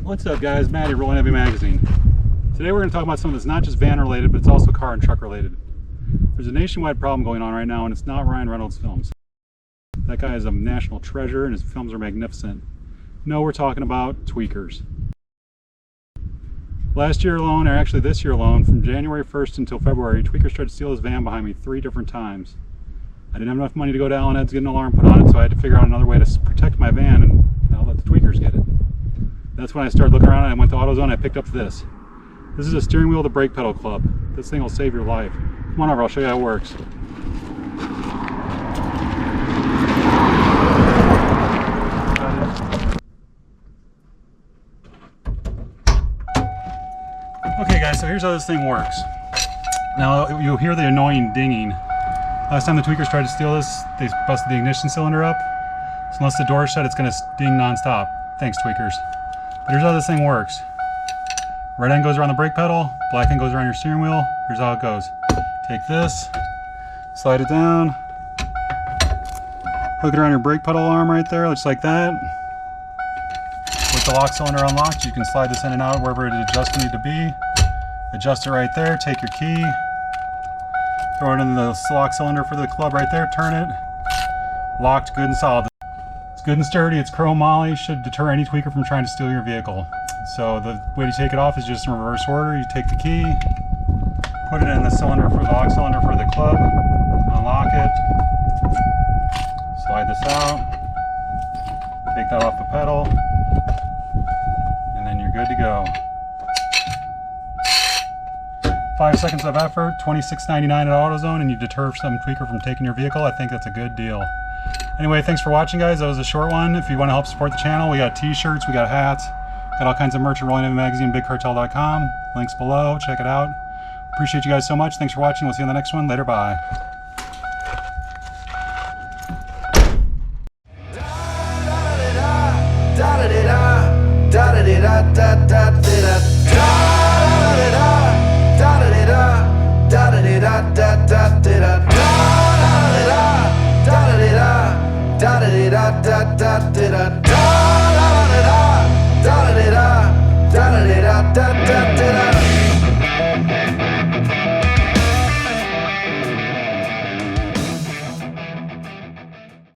What's up guys, Matt at RollingHeavyMagazine. Today we're going to talk about something that's not just van related, but it's also car and truck related. There's a nationwide problem going on right now, and it's not Ryan Reynolds films. That guy is a national treasure and his films are magnificent. No, we're talking about tweakers. Last year alone, or actually this year alone, from January 1st until February, tweakers tried to steal his van behind me 3 different times. I didn't have enough money to go to Allen Ed's to get an alarm put on it, so I had to figure out another way to protect my van, and I'll let the tweakers get it. That's when I started looking around and I went to AutoZone and I picked up this. This is a steering wheel to brake pedal club. This thing will save your life. Come on over, I'll show you how it works. Okay guys, so here's how this thing works. Now you'll hear the annoying dinging. Last time the tweakers tried to steal this, they busted the ignition cylinder up. So unless the door is shut, it's going to ding non-stop. Thanks, tweakers. But here's how this thing works. Red end goes around the brake pedal, black end goes around your steering wheel. Here's how it goes. Take this, slide it down, hook it around your brake pedal arm right there, just like that. With the lock cylinder unlocked, you can slide this in and out wherever it adjusts need to be. Adjust it right there, take your key, throw it in the lock cylinder for the club right there, turn it, locked, good and solid. It's good and sturdy, it's chrome moly, should deter any tweaker from trying to steal your vehicle. So the way to take it off is just in reverse order. You take the key, put it in the cylinder for the lock cylinder for the club, unlock it, slide this out, take that off the pedal, and then you're good to go. 5 seconds of effort, $26.99 at AutoZone, and you deter some tweaker from taking your vehicle. I think that's a good deal. Anyway, thanks for watching guys. That was a short one. If you want to help support the channel, we got t-shirts, we got hats, got all kinds of merch at RollingHeavyMagazine, BigCartel.com. Links below, check it out. Appreciate you guys so much. Thanks for watching. We'll see you on the next one. Later, bye. Da da da da da da da da da da da.